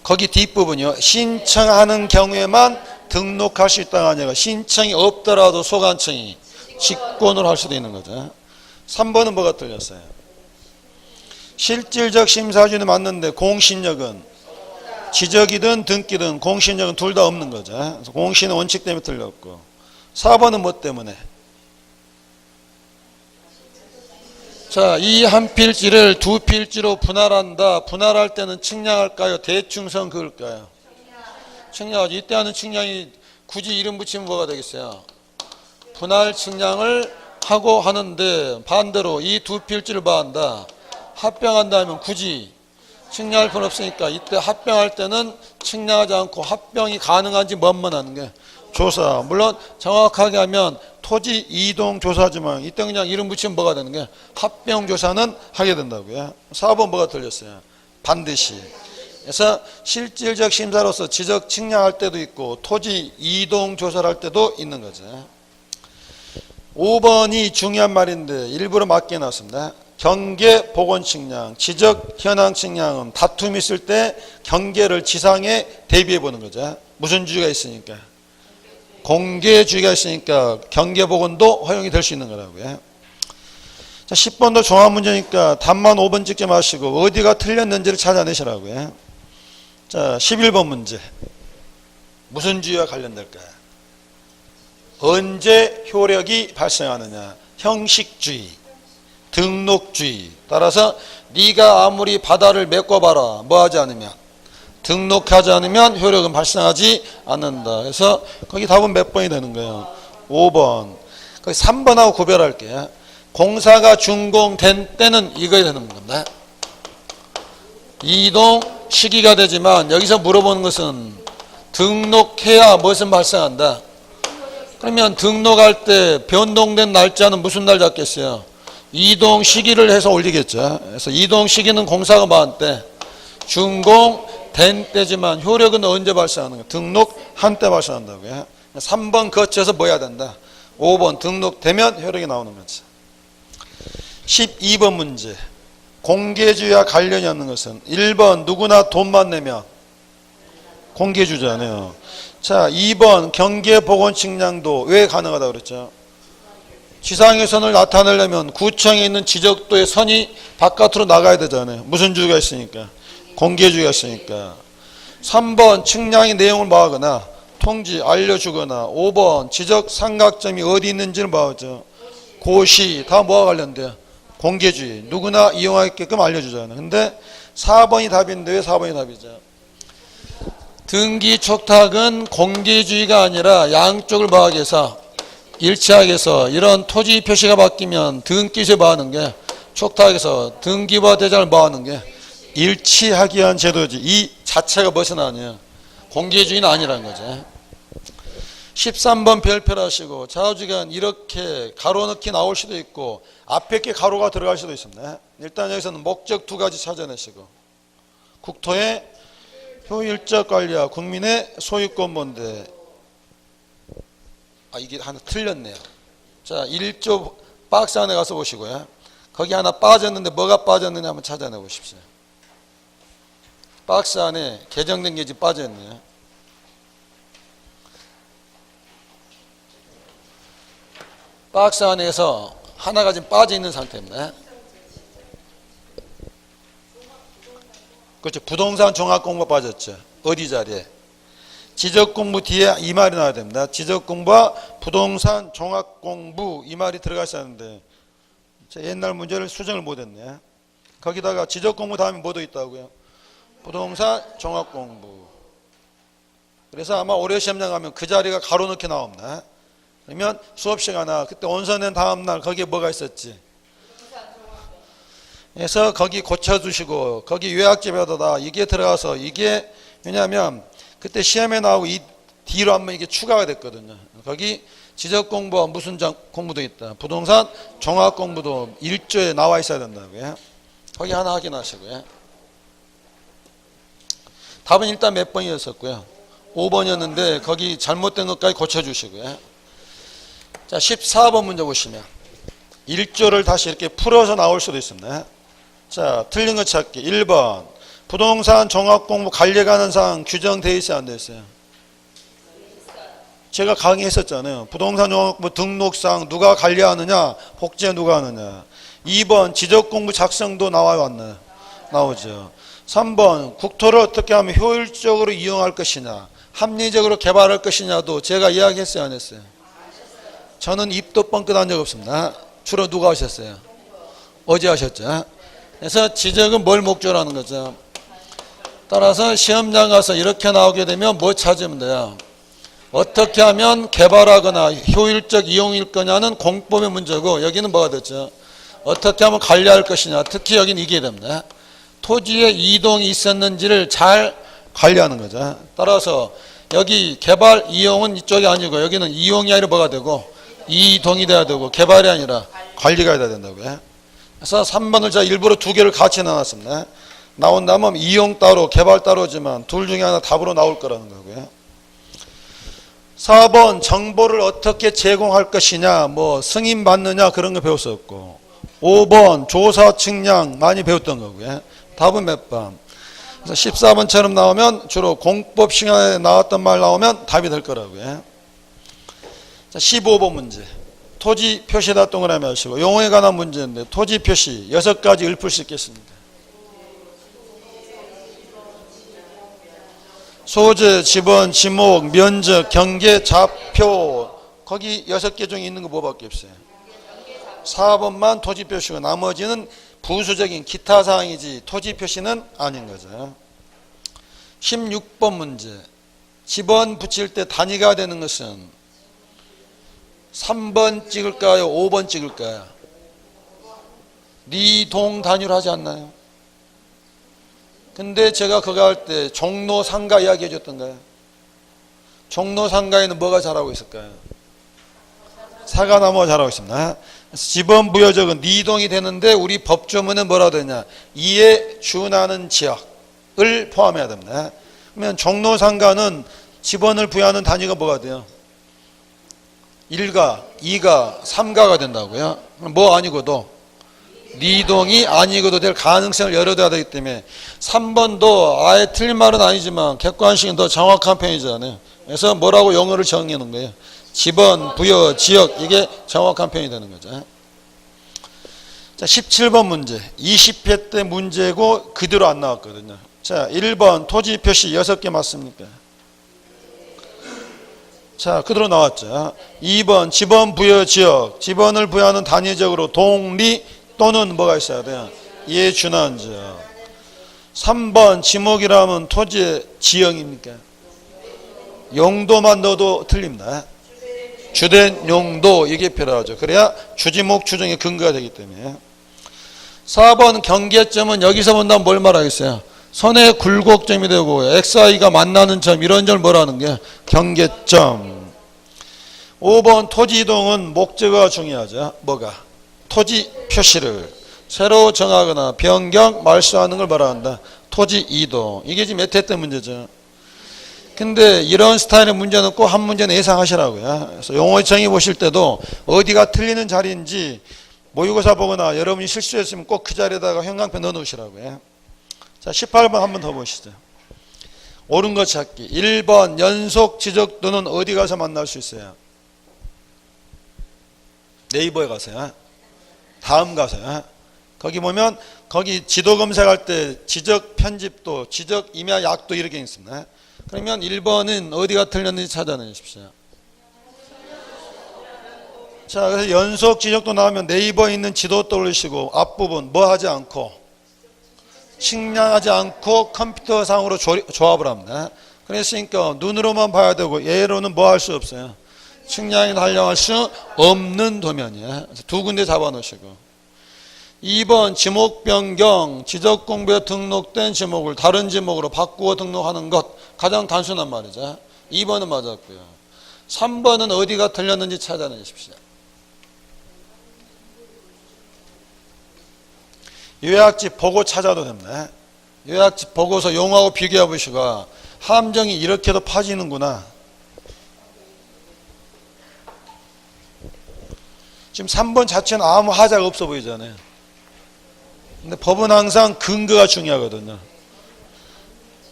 Speaker 1: 거기 뒷부분이요. 신청하는 경우에만 등록할 수 있다가 아니라 신청이 없더라도 소관청이 직권으로 할 수도 있는 거죠. 3번은 뭐가 틀렸어요? 실질적 심사준이 맞는데 공신력은 지적이든 등기든 공신력은 둘 다 없는 거죠. 그래서 공신은 원칙 때문에 틀렸고. 4번은 뭐 때문에? 자, 이 한 필지를 두 필지로 분할한다. 분할할 때는 측량할까요? 대충성 그을까요? 측량하죠. 이때 하는 측량이 굳이 이름 붙이면 뭐가 되겠어요? 분할 측량을 하고 하는데 반대로 이 두 필지를 뭐 한다? 합병한다 하면 굳이 측량할 건 없으니까 이때 합병할 때는 측량하지 않고 합병이 가능한지 뭐만 하는 게 조사. 물론 정확하게 하면 토지 이동 조사지만 이때 그냥 이름 붙이면 뭐가 되는 게 합병 조사는 하게 된다고요. 4번 뭐가 틀렸어요? 반드시. 그래서 실질적 심사로서 지적 측량할 때도 있고 토지 이동 조사를 할 때도 있는 거죠. 5번이 중요한 말인데 일부러 맞게 놨습니다. 경계 보건 측량, 지적 현황 측량은 다툼이 있을 때 경계를 지상에 대비해 보는 거죠. 무슨 주의가 있으니까? 공개주의가 있으니까 경계 보건도 허용이 될 수 있는 거라고요. 자, 10번도 종합 문제니까 답만 5번 찍지 마시고 어디가 틀렸는지를 찾아내시라고요. 자, 11번 문제. 무슨 주의와 관련될까요? 언제 효력이 발생하느냐? 형식주의. 등록주의. 따라서 네가 아무리 바다를 메꿔봐라 뭐 하지 않으면 등록하지 않으면 효력은 발생하지 않는다. 그래서 거기 답은 몇 번이 되는 거예요? 5번. 거기 3번하고 구별할게요. 공사가 준공된 때는 이거야 되는 겁니다. 이동 시기가 되지만 여기서 물어보는 것은 등록해야 무엇은 발생한다. 그러면 등록할 때 변동된 날짜는 무슨 날 잡겠어요? 이동 시기를 해서 올리겠죠. 그래서 이동 시기는 공사가 뭐한 때? 준공된 때지만 효력은 언제 발생하는 거예요? 등록한 때 발생한다고요. 3번 거쳐서 뭐 해야 된다? 5번 등록되면 효력이 나오는 거지. 12번 문제. 공개주의와 관련이 없는 것은 1번 누구나 돈만 내면 공개주잖아요. 자, 2번 경계보건 측량도 왜 가능하다고 그랬죠? 지상의 선을 나타내려면 구청에 있는 지적도의 선이 바깥으로 나가야 되잖아요. 무슨 주의가 있으니까? 공개주의가 있으니까. 3번 측량의 내용을 뭐하거나 통지 알려주거나. 5번 지적 삼각점이 어디 있는지를 뭐하죠? 고시. 다 뭐와 관련돼요? 공개주의. 누구나 이용하게끔 알려주잖아요. 근데 4번이 답인데 왜 4번이 답이죠? 등기 촉탁은 공개주의가 아니라 양쪽을 뭐하게 해서 일치하게 해서 이런 토지 표시가 바뀌면 등기에서 뭐하는 게 촉탁에서 등기부와 대장을 뭐하는 게 일치하게 한 제도지. 이 자체가 무엇은 아니에요. 공개주의는 아니라는 거죠. 13번 별표를 하시고 좌우지간 이렇게 가로 넣기 나올 수도 있고 앞에 게 가로가 들어갈 수도 있습니다. 일단 여기서는 목적 두 가지 찾아내시고 국토의 효율적 관리와 국민의 소유권 본대. 이게 하나 틀렸네요. 자, 1조 박스 안에 가서 보시고요. 거기 하나 빠졌는데 뭐가 빠졌느냐 한번 찾아내 보십시오. 박스 안에 개정된 게 지금 빠졌네요. 박스 안에서 하나가 지금 빠져 있는 상태입니다. 그렇죠. 부동산 종합공부가 빠졌죠. 어디 자리에? 지적공부 뒤에 이 말이 나와야 됩니다. 지적공부와 부동산 종합공부 이 말이 들어가 있었는데 옛날 문제를 수정을 못했네. 거기다가 지적공부 다음에 뭐도 있다고요? 부동산 종합공부. 그래서 아마 올해 시험장 가면 그 자리가 가로 넣기 나옵니다. 그러면 수업 시간에 그때 온선된 다음날 거기에 뭐가 있었지? 그래서 거기 고쳐주시고 거기 요약집에다가 이게 들어가서 이게 왜냐하면 그때 시험에 나오고 이 뒤로 한번 이게 추가가 됐거든요. 거기 지적공부와 무슨 공부도 있다. 부동산 종합공부도 1조에 나와 있어야 된다고요. 거기 하나 확인하시고요. 답은 일단 몇 번이었었고요. 5번이었는데 거기 잘못된 것까지 고쳐주시고요. 자, 14번 문제 보시면 1조를 다시 이렇게 풀어서 나올 수도 있습니다. 자, 틀린 거 찾기. 1번 부동산 종합공부 관리하는 사항 규정되어 있어요, 안 되어 있어요? 제가 강의했었잖아요. 부동산 종합공부 등록상 누가 관리하느냐, 복제 누가 하느냐. 2번 지적공부 작성도 나와요, 왔나요? 나오죠. 3번 국토를 어떻게 하면 효율적으로 이용할 것이냐, 합리적으로 개발할 것이냐도 제가 이야기했어요, 안 했어요? 저는 입도 뻥끗한 적 없습니다. 주로 누가 하셨어요? 어제 하셨죠. 그래서 지적은 뭘 목적으로 하는 거죠? 따라서 시험장 가서 이렇게 나오게 되면 뭐 찾으면 돼요? 어떻게 하면 개발하거나 효율적 이용일 거냐는 공법의 문제고 여기는 뭐가 됐죠? 어떻게 하면 관리할 것이냐. 특히 여기는 이게 됩니다. 토지에 이동이 있었는지를 잘 관리하는 거죠. 따라서 여기 개발 이용은 이쪽이 아니고 여기는 이용이 아니라 뭐가 되고 이동이 돼야 되고 개발이 아니라 관리가 돼야 된다고요. 그래서 3번을 제가 일부러 두 개를 같이 나눴습니다. 나온다면 이용 따로 개발 따로지만 둘 중에 하나 답으로 나올 거라는 거고요. 4번 정보를 어떻게 제공할 것이냐, 뭐 승인 받느냐 그런 거 배웠었고 5번 조사 측량 많이 배웠던 거고요. 답은 몇 번? 그래서 14번처럼 나오면 주로 공법 시간에 나왔던 말 나오면 답이 될 거라고요. 자, 15번 문제. 토지 표시에다 동그라미 하시고 용어에 관한 문제인데 토지 표시 6가지 읊을 수 있겠습니까? 소재, 지번, 지목, 면적, 경계, 좌표 거기 6개 중에 있는 거 뭐밖에 없어요? 4번만 토지 표시고 나머지는 부수적인 기타 사항이지 토지 표시는 아닌 거죠. 16번 문제. 지번 붙일 때 단위가 되는 것은 3번 찍을까요? 5번 찍을까요? 리동 단위로 하지 않나요? 근데 제가 그거 할 때 종로 상가 이야기 해줬던가요? 종로 상가에는 뭐가 자라고 있을까요? 사과나무가 자라고 있습니다. 지번 부여적은 리동이 되는데 우리 법조문은 뭐라 되냐? 이에 준하는 지역을 포함해야 됩니다. 그러면 종로 상가는 지번을 부여하는 단위가 뭐가 돼요? 1가, 2가, 3가가 된다고요. 뭐 아니고도 리동이 아니고도 될 가능성을 열어둬야 되기 때문에 3번도 아예 틀린 말은 아니지만 객관식은 더 정확한 편이잖아요. 그래서 뭐라고 용어를 정해 놓은 거예요. 지번, 부여, 지역 이게 정확한 편이 되는 거죠. 자, 17번 문제. 20회 때 문제고 그대로 안 나왔거든요. 자, 1번 토지 표시 6개 맞습니까? 자, 그대로 나왔죠. 2번 지번 부여 지역. 지번을 부여하는 단위적으로 동리 또는 뭐가 있어야 돼요? 예준한적. 3번 지목이라면 토지의 지형입니까? 용도만 넣어도 틀립니다. 주된 용도 이게 필요하죠. 그래야 주지목 추정의 근거가 되기 때문에. 4번 경계점은 여기서 본다면 뭘 말하겠어요? 선의 굴곡점이 되고 XI가 만나는 점 이런 점을 뭐라는 게 경계점. 5번 토지 이동은 목적어가 중요하죠. 뭐가? 토지 표시를 새로 정하거나 변경, 말소하는 걸 뭐라 한다? 토지 이동. 이게 지금 몇 회 때 문제죠. 근데 이런 스타일의 문제는 꼭 한 문제는 예상하시라고요. 그래서 용어 정의 보실 때도 어디가 틀리는 자리인지 모의고사 보거나 여러분이 실수했으면 꼭 그 자리에다가 형광펜 넣어 놓으시라고요. 자, 18번 한 번 더 보시죠. 옳은 것 찾기. 1번 연속 지적도는 어디 가서 만날 수 있어요? 네이버에 가서요. 다음 가서요. 거기 보면 거기 지도 검색할 때 지적 편집도, 지적 임야 약도 이렇게 있습니다. 그러면 1번은 어디가 틀렸는지 찾아내십시오. 자, 그래서 연속 지적도 나오면 네이버에 있는 지도 떠올리시고 앞부분 뭐 하지 않고 측량하지 않고 컴퓨터상으로 조합을 합니다. 그랬으니까 눈으로만 봐야 되고 얘로는 뭐 할 수 없어요. 측량이 활용할 수 없는 도면이에요. 두 군데 잡아 놓으시고. 2번 지목 변경, 지적 공부에 등록된 지목을 다른 지목으로 바꾸어 등록하는 것 가장 단순한 말이죠. 2번은 맞았고요. 3번은 어디가 틀렸는지 찾아내십시오. 요약집 보고 찾아도 됩니다. 요약집 보고서 용어하고 비교해 보시고 함정이 이렇게도 파지는구나. 지금 3번 자체는 아무 하자가 없어 보이잖아요. 근데 법은 항상 근거가 중요하거든요.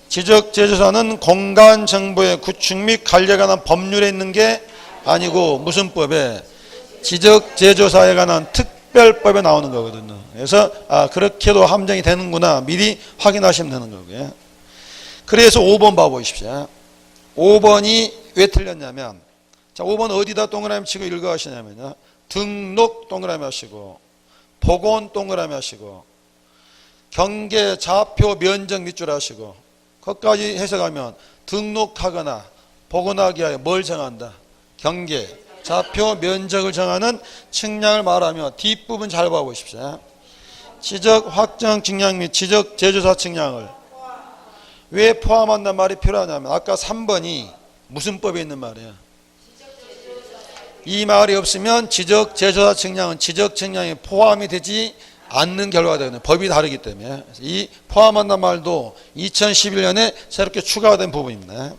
Speaker 1: 지적재조사는 공간정보의 구축 및 관리에 관한 법률에 있는 게 아니고 무슨 법에? 지적재조사에 관한 특별법에 나오는 거거든요. 그래서 그렇게도 함정이 되는구나 미리 확인하시면 되는 거고요. 그래서 5번 봐보십시오. 5번이 왜 틀렸냐면, 자, 5번 어디다 동그라미 치고 읽어가시냐면요. 등록 동그라미 하시고 복원 동그라미 하시고 경계 좌표 면적 밑줄 하시고 거기까지 해석하면 등록하거나 복원하기 위하여 뭘 정한다? 경계 좌표 면적을 정하는 측량을 말하며 뒷부분 잘 봐보십시오. 지적 확정 측량 및 지적 재조사 측량을 왜 포함한다는 말이 필요하냐면 아까 3번이 무슨 법에 있는 말이에요? 이 말이 없으면 지적 재조사 측량은 지적 측량에 포함이 되지 않는 결과가 되거든요. 법이 다르기 때문에. 이 포함한다는 말도 2011년에 새롭게 추가가 된 부분입니다.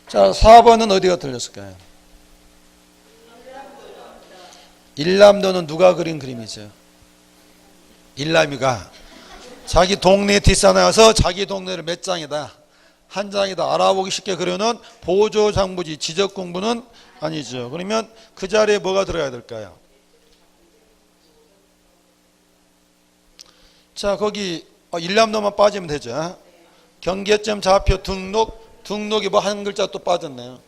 Speaker 1: 자, 4번은 어디가 틀렸을까요? 일람도는 누가 그린 그림이죠? 일람이가 자기 동네 뒷산에 가서 자기 동네를 몇 장이다, 한 장이다 알아보기 쉽게 그려놓은 보조장부지 지적 공부는 아니죠. 그러면 그 자리에 뭐가 들어야 될까요? 자, 거기 일람도만 빠지면 되죠. 경계점 좌표 등록이 뭐 한 글자 또 빠졌네요.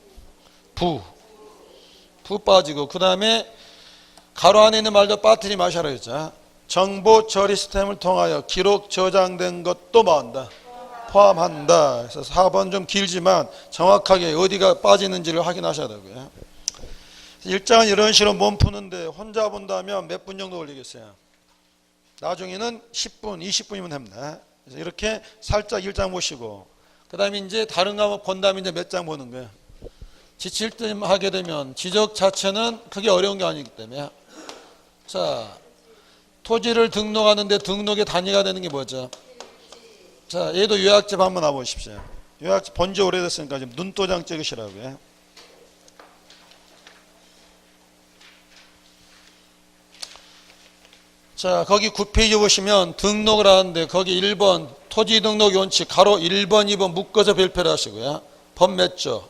Speaker 1: 부 빠지고 그 다음에 가로 안에 있는 말도 빠뜨리지 마셔라 했죠. 정보 처리 시스템을 통하여 기록 저장된 것도 뭐한다? 포함한다. 그래서 4번 좀 길지만 정확하게 어디가 빠지는지를 확인하셔야 되고요. 일장은 이런 식으로 몸 푸는데 혼자 본다면 몇 분 정도 걸리겠어요? 나중에는 10분, 20분이면 됩니다. 그래서 이렇게 살짝 일장 보시고 그 다음에 이제 다른 과목 본 다음에 이제 몇 장 보는 거예요. 지칠 때 하게 되면 지적 자체는 크게 어려운 게 아니기 때문에. 자, 토지를 등록하는데 등록의 단위가 되는 게 뭐죠? 자, 얘도 요약집 한번 와보십시오. 요약집 본지 오래됐으니까 지금 눈도장 찍으시라고요. 자, 거기 9페이지 보시면 등록을 하는데 거기 1번 토지 등록 원칙 가로 1번, 2번 묶어서 별표를 하시고요. 법 몇 조?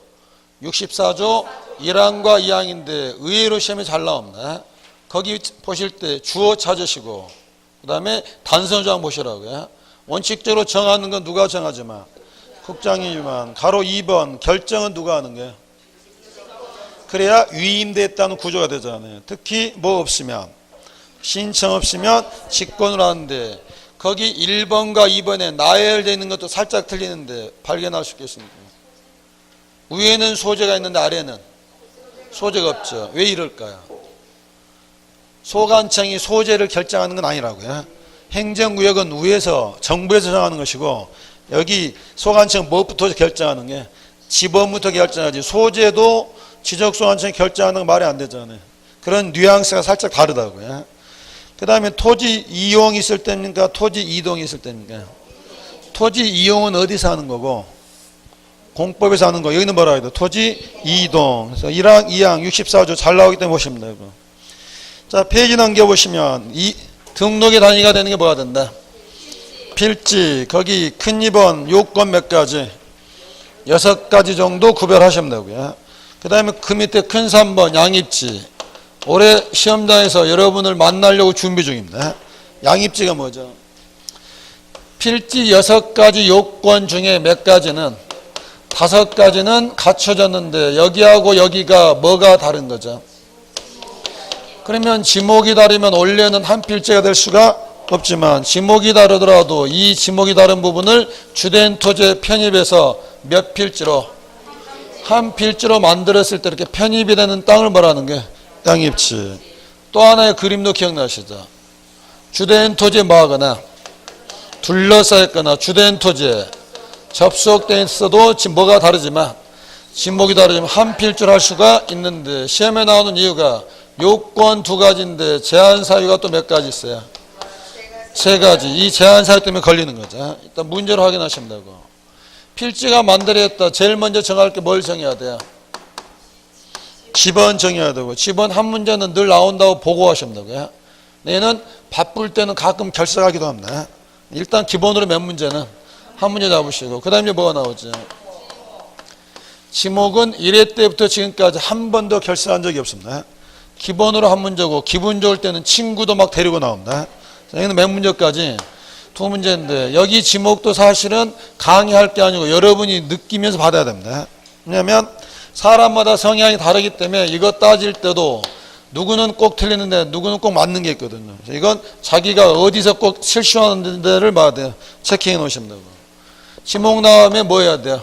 Speaker 1: 64조 1항과 2항인데 의외로 시험에 잘 나옵니다. 거기 보실 때 주어 찾으시고 그 다음에 단서조항 보시라고요. 원칙적으로 정하는 건 누가 정하지만 국장이지만 가로 2번 결정은 누가 하는 거예요? 그래야 위임됐다는 구조가 되잖아요. 특히 뭐 없으면 신청 없으면 직권으로 하는데 거기 1번과 2번에 나열되어 있는 것도 살짝 틀리는데 발견할 수 있겠습니까? 위에는 소재가 있는데 아래는 소재가 없죠. 왜 이럴까요? 소관청이 소재를 결정하는 건 아니라고요. 행정구역은 위에서 정부에서 정하는 것이고 여기 소관청 무엇부터 결정하는 게 지번부터 결정하지 소재도 지적소관청이 결정하는 건 말이 안 되잖아요. 그런 뉘앙스가 살짝 다르다고요. 그 다음에 토지 이용이 있을 때입니까? 토지 이동이 있을 때입니까? 토지 이용은 어디서 하는 거고 공법에서 하는 거. 여기는 뭐라 해야 돼? 토지 이동. 그래서 1항, 2항, 64조 잘 나오기 때문에 보시면 돼요. 자, 페이지 넘겨보시면 이 등록의 단위가 되는 게 뭐가 된다? 필지. 거기 큰 2번 요건 몇 가지? 6가지 정도 구별하시면 되고요. 그 다음에 그 밑에 큰 3번 양입지. 올해 시험장에서 여러분을 만나려고 준비 중입니다. 양입지가 뭐죠? 필지 6가지 요건 중에 몇 가지는 5가지는 갖춰졌는데 여기하고 여기가 뭐가 다른 거죠? 그러면 지목이 다르면 원래는 한 필지가 될 수가 없지만 지목이 다르더라도 이 지목이 다른 부분을 주된 토지에 편입해서 몇 필지로? 한 필지로 만들었을 때 이렇게 편입이 되는 땅을 뭐라는 게? 양입지. 또 하나의 그림도 기억나시죠? 주된 토지에 뭐하거나 둘러싸였거나 주된 토지에 접속되어 있어도 뭐가 다르지만 지목이 다르지만 한 필지로 할 수가 있는데 시험에 나오는 이유가 요건 2가지인데 제한 사유가 또 몇 가지 있어요? 3가지. 이 제한 사유 때문에 걸리는 거죠. 일단 문제로 확인하시면 되고 필지가 만들어졌다. 제일 먼저 정할 게 뭘 정해야 돼요? 지번 정해야 되고 지번 한 문제는 늘 나온다고 보고하시면 되고요. 얘는 바쁠 때는 가끔 결석하기도 합니다. 일단 기본으로 몇 문제는 한 문제 잡으시고 그 다음에 뭐가 나오죠? 지목은 1회 때부터 지금까지 한 번도 결석한 적이 없습니다. 기본으로 한 문제고 기분 좋을 때는 친구도 막 데리고 나옵니다. 여기는 몇 문제까지? 2문제인데 여기 지목도 사실은 강의할 게 아니고 여러분이 느끼면서 받아야 됩니다. 왜냐하면 사람마다 성향이 다르기 때문에 이거 따질 때도 누구는 꼭 틀리는데 누구는 꼭 맞는 게 있거든요. 이건 자기가 어디서 꼭 실수하는 데를 봐야 돼요. 체킹해 놓으시면 되고. 지목 나오면 뭐 해야 돼요?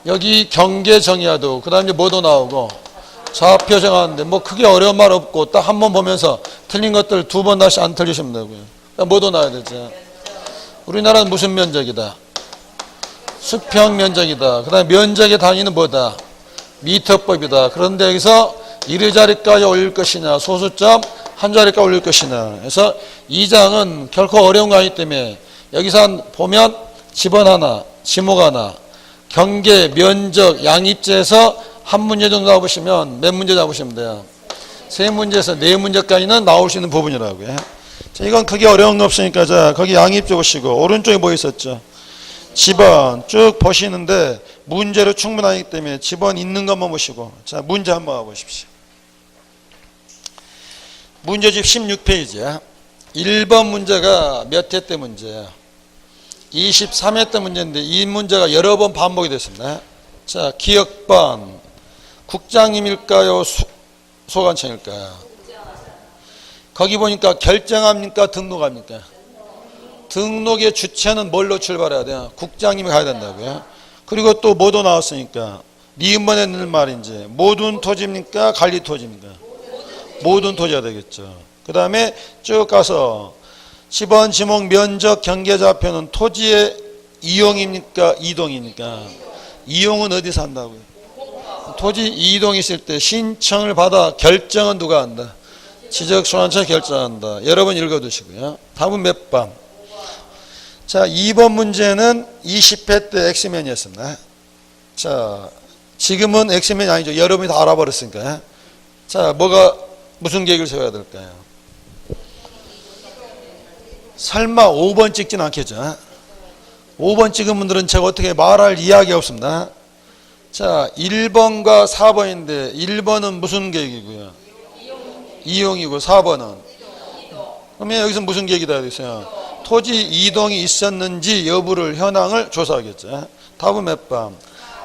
Speaker 1: 여기 경계 정해야 되고 그 다음에 뭐도 나오고 좌표 정하는데 뭐 크게 어려운 말 없고 딱 한 번 보면서 틀린 것들 2번 다시 안 틀리시면 되고요. 뭐도 나와야 되죠. 우리나라는 무슨 면적이다? 수평 면적이다. 그 다음에 면적의 단위는 뭐다? 미터법이다. 그런데 여기서 1자리까지 올릴 것이냐 소수점 한 자리까지 올릴 것이냐. 그래서 2장은 결코 어려운 거 아니기 때문에 여기서 보면 지번 하나, 지목 하나, 경계, 면적, 양입지에서 한 문제 정도 잡으시면 몇 문제 잡으시면 돼요? 3문제에서 4문제까지는 나올 수 있는 부분이라고요. 자, 이건 크게 어려운 거 없으니까 자 거기 양입지 보시고 오른쪽에 뭐 있었죠? 지번 쭉 보시는데 문제로 충분하기 때문에 지번 있는 것만 보시고 자 문제 한번 와보십시오. 문제집 16페이지야. 1번 문제가 몇 회 때 문제야? 23회 때 문제인데 이 문제가 여러 번 반복이 됐습니다. 자 기억번 국장님일까요? 소관청일까요? 거기 보니까 결정합니까? 등록합니까? 등록의 주체는 뭘로 출발해야 돼요? 국장님이 가야 된다고요. 그리고 또 뭐도 나왔으니까 니은번에 넣는 말인지 모든 토지입니까? 관리 토지입니까? 모든 토지가 되겠죠. 그 다음에 쭉 가서 지번, 지목, 면적, 경계좌표는 토지의 이용입니까? 이동입니까? 이용은 어디서 한다고요? 토지 이동이 있을 때 신청을 받아 결정은 누가 한다? 지적소관청이 결정한다. 여러분 읽어두시고요. 답은 몇 번? 자, 2번 문제는 20회 때 엑스맨이었습니다. 자, 지금은 엑스맨이 아니죠. 여러분이 다 알아버렸으니까. 자, 무슨 계획을 세워야 될까요? 설마 5번 찍진 않겠죠. 5번 찍은 분들은 제가 어떻게 말할 이야기가 없습니다. 자, 1번과 4번인데 1번은 무슨 계획이고요? 이용이고 4번은 그러면 여기서 무슨 계획이 다 있어요? 토지 이동이 있었는지 여부를 현황을 조사하겠죠. 답은 몇 번?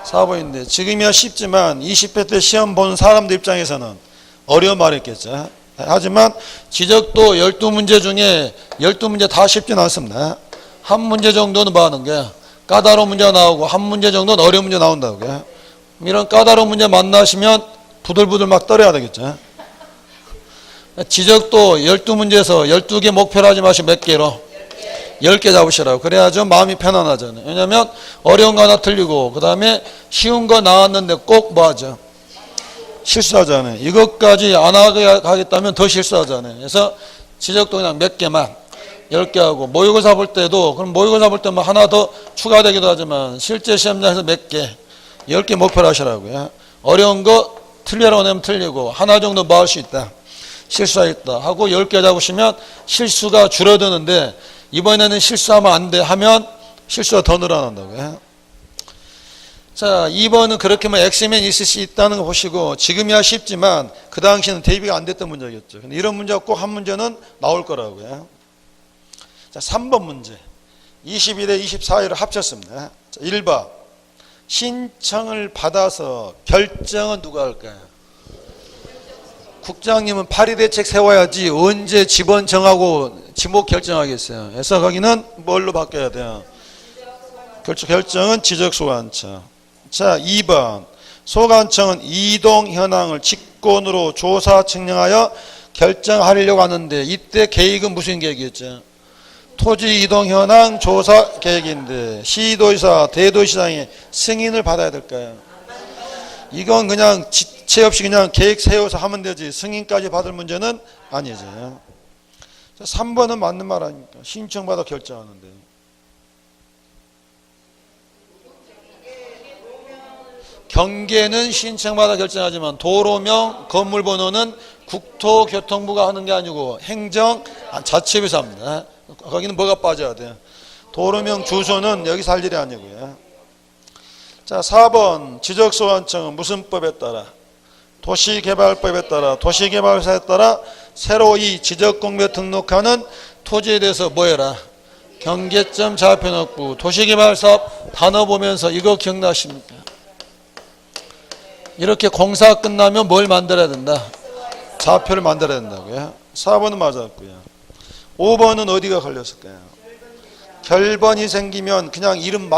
Speaker 1: 4번인데 지금이야 쉽지만 20회 때 시험 보는 사람들 입장에서는 어려운 말이겠죠. 하지만 지적도 12문제 중에 12문제 다 쉽진 않습니다. 한 문제 정도는 뭐 하는 거야? 까다로운 문제가 나오고 한 문제 정도는 어려운 문제 나온다고요. 이런 까다로운 문제 만나시면 부들부들 막 떨어야 되겠죠. 지적도 12문제에서 12개 목표로 하지 마시고 몇 개로? 10개 잡으시라고. 그래야 좀 마음이 편안하잖아요. 왜냐면 어려운 거 하나 틀리고 그 다음에 쉬운 거 나왔는데 꼭 뭐 하죠? 실수하잖아요. 이것까지 안 하겠다면 더 실수하잖아요. 그래서 지적도 그냥 몇 개만 10개 하고 모의고사 볼 때도 그럼 모의고사 볼 때만 하나 더 추가되기도 하지만 실제 시험장에서 몇 개 10개 목표로 하시라고요. 어려운 거 틀리라고 내면 틀리고 하나 정도 뭐 할 수 있다. 실수하겠다 하고 10개 잡으시면 실수가 줄어드는데 이번에는 실수하면 안 돼 하면 실수가 더 늘어난다고요. 자, 2번은 그렇게 뭐 엑스맨 있을 수 있다는 거 보시고 지금이야 쉽지만 그 당시에는 대비가 안 됐던 문제겠죠. 근데 이런 문제가 꼭 한 문제는 나올 거라고요. 자, 3번 문제. 21에 24일을 합쳤습니다. 자, 1번. 신청을 받아서 결정은 누가 할까요? 국장님은 파리대책 세워야지 언제 지번 정하고 지목 결정하겠어요. 그래서 거기는 뭘로 바뀌어야 돼요? 결정은 지적소관청. 자, 2번. 소관청은 이동 현황을 직권으로 조사 측량하여 결정하려고 하는데 이때 계획은 무슨 계획이었죠? 토지 이동 현황 조사 계획인데 시도지사, 대도시장의 승인을 받아야 될까요? 이건 그냥 지체 없이 그냥 계획 세워서 하면 되지 승인까지 받을 문제는 아니죠. 3번은 맞는 말 아닙니까? 신청받아 결정하는데. 경계는 신청받아 결정하지만 도로명, 건물번호는 국토교통부가 하는 게 아니고 행정 자치부에서 합니다. 거기는 뭐가 빠져야 돼요? 도로명 주소는 여기서 할 일이 아니고요. 자, 4번 지적소관청은 무슨 법에 따라? 도시개발법에 따라 도시개발사에 따라 새로 이 지적공부에 등록하는 토지에 대해서 뭐 해라? 경계점 좌표넣고 도시개발사업 단어 보면서 이거 기억나십니까? 이렇게 공사 끝나면 뭘 만들어야 된다? 좌표를 만들어야 된다고요. 4번은 맞았고요. 5번은 어디가 걸렸을까요? 결번이 생기면 그냥 이름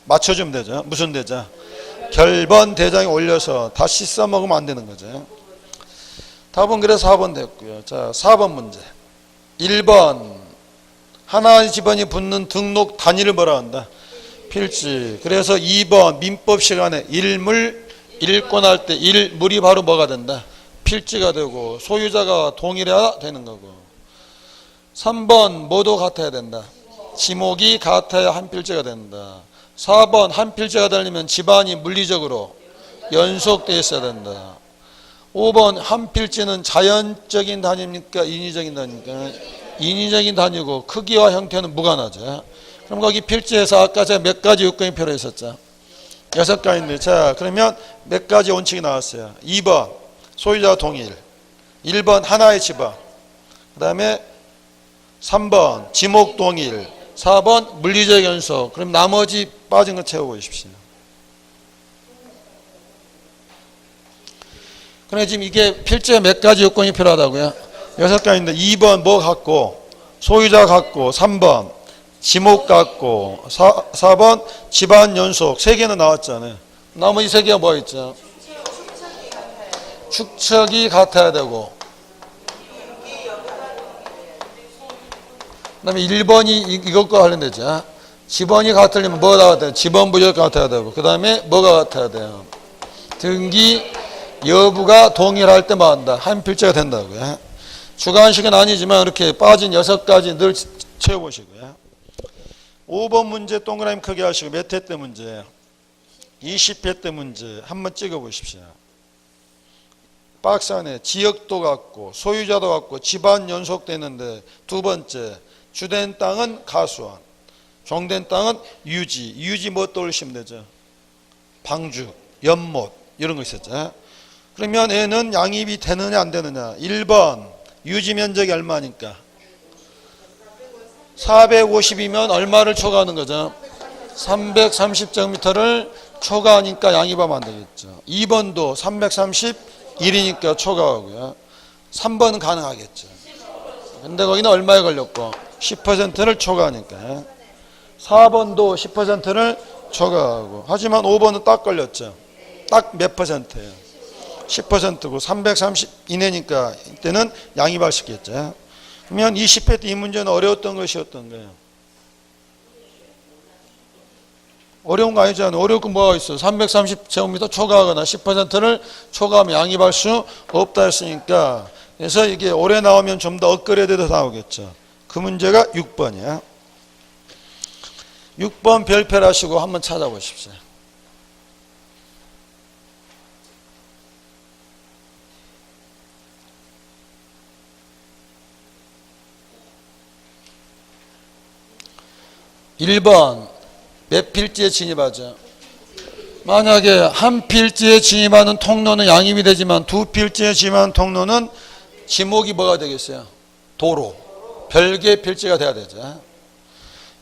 Speaker 1: 맞춰주면 되죠. 무슨 대자? 결번 대장에 올려서 다시 써먹으면 안 되는 거죠. 답은 그래서 4번 됐고요. 자, 4번 문제. 1번 하나의 집안이 붙는 등록 단위를 뭐라 한다? 필지. 그래서 2번 민법 시간에 일물 일권할 때 일물이 바로 뭐가 된다? 필지가 되고 소유자가 동일해야 되는 거고. 3번 뭐도 같아야 된다. 지목이 같아야 한 필지가 된다. 4번 한 필지가 되려면 집안이 물리적으로 연속되어 있어야 된다. 5번 한 필지는 자연적인 단위입니까? 인위적인 단위입니까? 인위적인 단위고 크기와 형태는 무관하죠. 그럼 거기 필지에서 아까 제가 몇 가지 요건이 필요했었죠? 6가지인데 자 그러면 몇 가지 원칙이 나왔어요. 2번 소유자 동일, 1번 하나의 집안, 그 다음에 3번 지목 동일, 4번 물리적 연속. 그럼 나머지 빠진 거 채워보십시오. 그래 지금 이게 필지에 몇 가지 요건이 필요하다고요? 6가지인데 2번 뭐 같고 소유자 같고 3번 지목 같고 4번 집안 연속 3개는 나왔잖아요. 나머지 3개가 뭐 있죠? 축척이 같아야 되고 그 다음에 1번이 이것과 관련되죠. 지번이 같으려면 뭐가 같아야 돼요? 지번 부적 같아야 되고 그 다음에 뭐가 같아야 돼요? 등기 여부가 동일할 때 뭐 한다? 한 필지가 된다고요. 주관식은 아니지만 이렇게 빠진 6가지 늘 채워보시고요. 5번 문제 동그라미 크게 하시고 몇 회 때 문제예요? 20회 때 문제 한번 찍어보십시오. 박스 안에 지역도 같고 소유자도 같고 집안 연속되는데 두 번째 주된 땅은 가수원, 종된 땅은 유지 뭐 떠올리시면 되죠? 방주, 연못 이런 거 있었죠. 그러면 얘는 양입이 되느냐 안 되느냐. 1번 유지 면적이 얼마니까? 450이면 얼마를 초과하는 거죠? 330제곱미터를 초과하니까 양입하면 안 되겠죠. 2번도 331이니까 초과하고요. 3번은 가능하겠죠. 근데 거기는 얼마에 걸렸고 10%를 초과하니까 4번도 10%를 초과하고 하지만 5번은 딱 걸렸죠. 딱 몇 퍼센트예요? 10%고 330 이내니까 이때는 양입할 수 있겠죠. 그러면 20회 때 이 문제는 어려웠던 것이 어떤 거예요? 어려운 거 아니잖아요. 어려울 거 뭐가 있어? 330제곱미터 초과하거나 10%를 초과하면 양입할 수 없다 했으니까 그래서 이게 오래 나오면 좀 더 업그레이드도 나오겠죠. 그 문제가 6번이야. 6번 별표를 하시고 한번 찾아보십시오. (1번) 몇 필지에 진입하죠? 만약에 한 필지에 진입하는 통로는 양입이 되지만 두 필지에 진입하는 통로는 지목이 뭐가 되겠어요? 도로. 별개 필지가 돼야 되죠.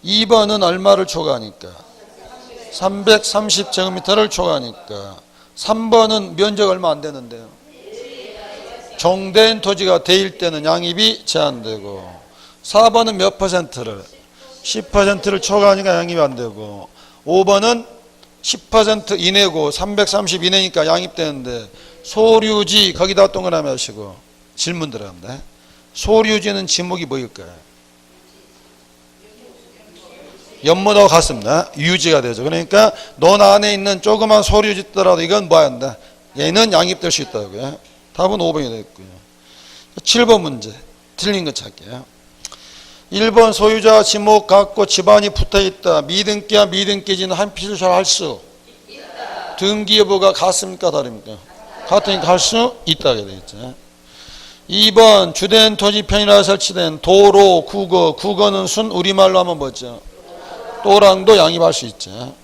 Speaker 1: 2번은 얼마를 초과하니까? 330제곱미터를 초과하니까. 3번은 면적 얼마 안 되는데요. 종된 토지가 대일 때는 양입이 제한되고 4번은 몇 퍼센트를? 10%를 초과하니까 양입이 안 되고 5번은 10% 이내고 330 이내니까 양입되는데 소류지 거기다 동그라미 하시고 질문 들어갑니다. 소류지는 지목이 뭐일까요? 연못하고 같습니다. 유지가 되죠. 그러니까 논 안에 있는 조그만 소류지 있더라도 이건 뭐 한다? 얘는 양입될 수 있다고요. 답은 5번이 되겠고요. 7번 문제 틀린 거 찾게요. 1번 소유자 지목 갖고 집안이 붙어있다. 미등기와 미등기지는 한 필요를 할 수 있다. 등기 여부가 같습니까 다릅니까? 같으니까 할 수 있다게 되겠죠. 2번 주된 토지 편의라 설치된 도로 국어. 국어는 순 우리말로 하면 뭐죠? 또랑도 양입할 수 있죠.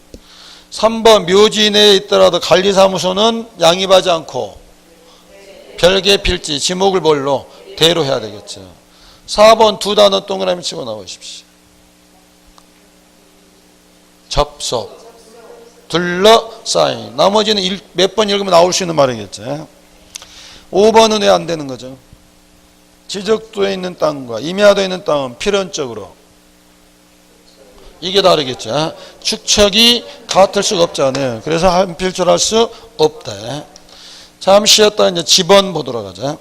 Speaker 1: 3번 묘지 내에 있더라도 관리사무소는 양입하지 않고 별개 필지 지목을 뭘로? 대로 해야 되겠죠. 4번 두 단어 동그라미 치고 나오십시오. 접속, 둘러싸인. 나머지는 몇 번 읽으면 나올 수 있는 말이겠죠. 5번은 왜 안 되는 거죠? 지적도에 있는 땅과 임야도에 있는 땅은 필연적으로 이게 다르겠죠. 축척이 같을 수가 없잖아요. 그래서 한 필조를 할 수 없다. 잠시 쉬었다가 이제 집원 보도록 하자.